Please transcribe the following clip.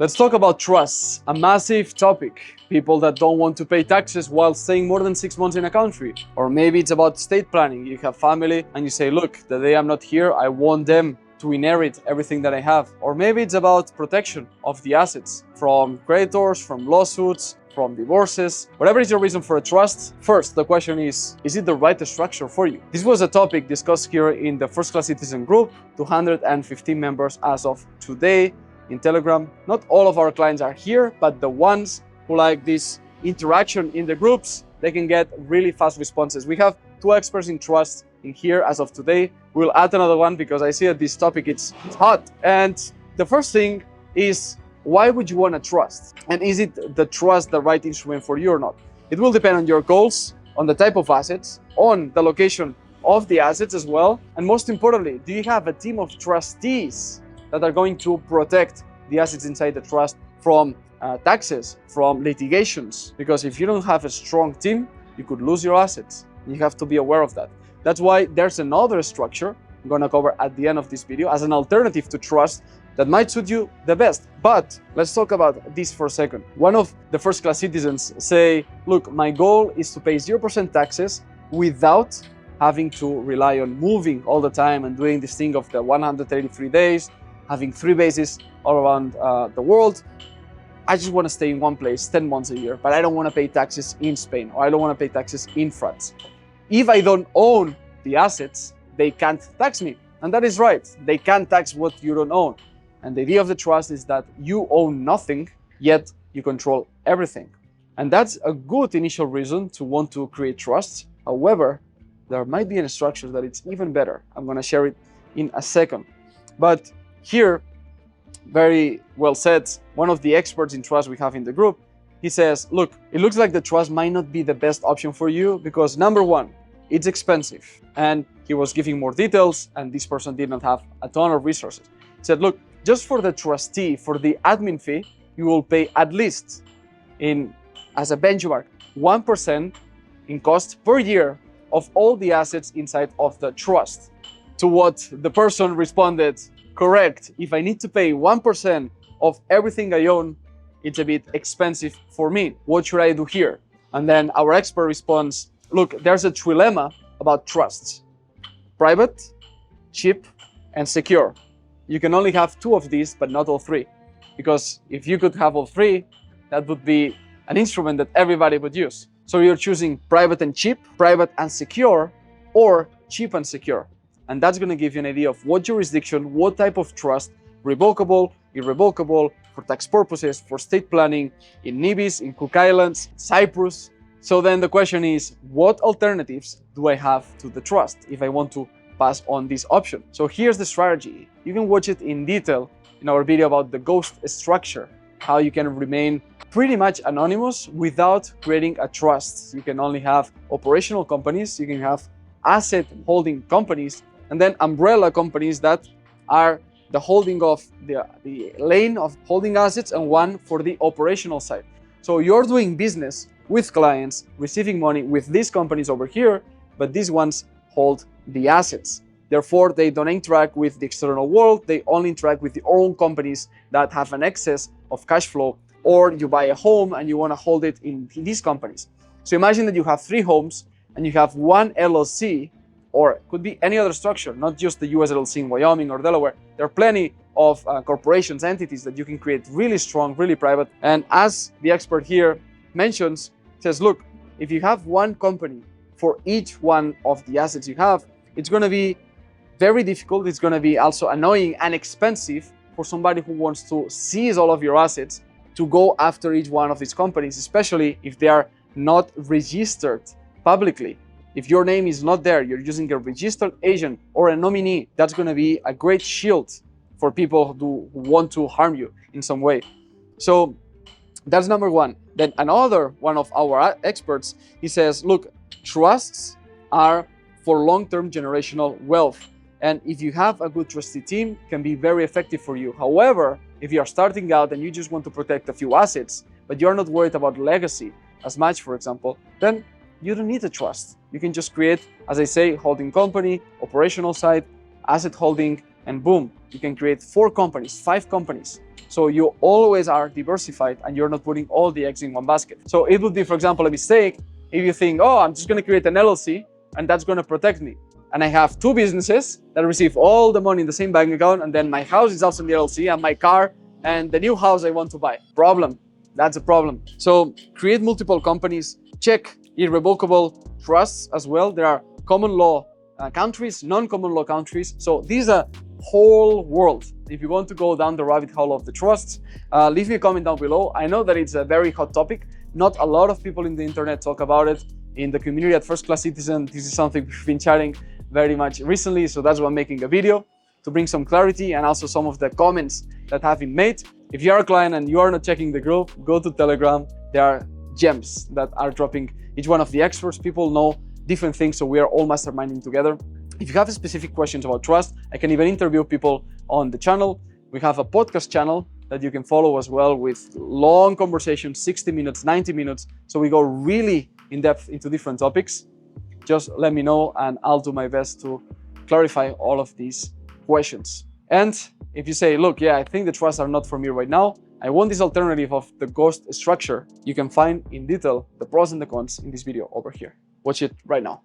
Let's talk about trusts, a massive topic. People that don't want to pay taxes while staying more than 6 months in a country. Or maybe it's about estate planning. You have family and you say, look, the day I'm not here, I want them to inherit everything that I have. Or maybe it's about protection of the assets from creditors, from lawsuits, from divorces. Whatever is your reason for a trust, first, the question is it the right structure for you? This was a topic discussed here in the First Class Citizen group, 215 members as of today. In Telegram. Not all of our clients are here, but the ones who like this interaction in the groups, they can get really fast responses. We have 2 experts in trust in here as of today. We'll add another one because I see that this topic it's hot. And the first thing is, why would you want to trust? And is it the trust the right instrument for you or not? It will depend on your goals, on the type of assets, on the location of the assets as well. And most importantly, do you have a team of trustees that are going to protect the assets inside the trust from taxes, from litigations? Because if you don't have a strong team, you could lose your assets. You have to be aware of that. That's why there's another structure I'm going to cover at the end of this video as an alternative to trust that might suit you the best. But let's talk about this for a second. One of the First Class Citizens say, look, my goal is to pay 0% taxes without having to rely on moving all the time and doing this thing of the 183 days, having 3 bases all around the world. I just want to stay in one place 10 months a year, but I don't want to pay taxes in Spain, or I don't want to pay taxes in France. If I don't own the assets, they can't tax me. And that is right. They can't tax what you don't own. And the idea of the trust is that you own nothing, yet you control everything. And that's a good initial reason to want to create trust. However, there might be a structure that it's even better. I'm going to share it in a second. But here, very well said, one of the experts in trust we have in the group, he says, look, it looks like the trust might not be the best option for you because number one, it's expensive. And he was giving more details and this person did not have a ton of resources. He said, look, just for the trustee, for the admin fee, you will pay at least as a benchmark, 1% in cost per year of all the assets inside of the trust. To what the person responded, correct, if I need to pay 1% of everything I own, it's a bit expensive for me. What should I do here? And then our expert responds, look, there's a trilemma about trusts. Private, cheap, and secure. You can only have 2 of these, but not all 3. Because if you could have all 3, that would be an instrument that everybody would use. So you're choosing private and cheap, private and secure, or cheap and secure. And that's going to give you an idea of what jurisdiction, what type of trust, revocable, irrevocable, for tax purposes, for state planning, in Nevis, in Cook Islands, Cyprus. So then the question is, what alternatives do I have to the trust if I want to pass on this option? So here's the strategy. You can watch it in detail in our video about the ghost structure, how you can remain pretty much anonymous without creating a trust. You can only have operational companies, you can have asset holding companies, and then umbrella companies that are the holding of the lane of holding assets and one for the operational side. So you're doing business with clients, receiving money with these companies over here, but these ones hold the assets. Therefore, they don't interact with the external world. They only interact with their own companies that have an excess of cash flow, or you buy a home and you want to hold it in these companies. So imagine that you have 3 homes and you have one LLC, or it could be any other structure, not just the US LLC in Wyoming or Delaware. There are plenty of corporations, entities that you can create really strong, really private. And as the expert here mentions, says, look, if you have one company for each one of the assets you have, it's going to be very difficult. It's going to be also annoying and expensive for somebody who wants to seize all of your assets to go after each one of these companies, especially if they are not registered publicly. If your name is not there, you're using a registered agent or a nominee, that's going to be a great shield for people who want to harm you in some way. So that's number one. Then another one of our experts, he says, look, trusts are for long-term generational wealth. And if you have a good trustee team, it can be very effective for you. However, if you are starting out and you just want to protect a few assets, but you're not worried about legacy as much, for example, then you don't need a trust. You can just create, as I say, holding company, operational side, asset holding, and boom, you can create 4 companies, 5 companies. So you always are diversified and you're not putting all the eggs in one basket. So it would be, for example, a mistake if you think, oh, I'm just going to create an LLC and that's going to protect me. And I have 2 businesses that receive all the money in the same bank account, and then my house is also in the LLC, and my car and the new house I want to buy. Problem. That's a problem. So create multiple companies, check irrevocable trusts as well. There are common law countries, non-common law countries. So these are whole world. If you want to go down the rabbit hole of the trusts, leave me a comment down below. I know that it's a very hot topic. Not a lot of people in the internet talk about it. In the community at First Class Citizen, this is something we've been chatting very much recently. So that's why I'm making a video, to bring some clarity and also some of the comments that have been made. If you are a client and you are not checking the group, go to Telegram. There are gems that are dropping. Each one of the experts, people know different things, so we are all masterminding together. If you have specific questions about trust, I can even interview people on the channel. We have a podcast channel that you can follow as well, with long conversations, 60 minutes, 90 minutes. So we go really in depth into different topics. Just let me know and I'll do my best to clarify all of these questions. And if you say, look, yeah, I think the trusts are not for me right now, I want this alternative of the ghost structure, you can find in detail the pros and the cons in this video over here. Watch it right now.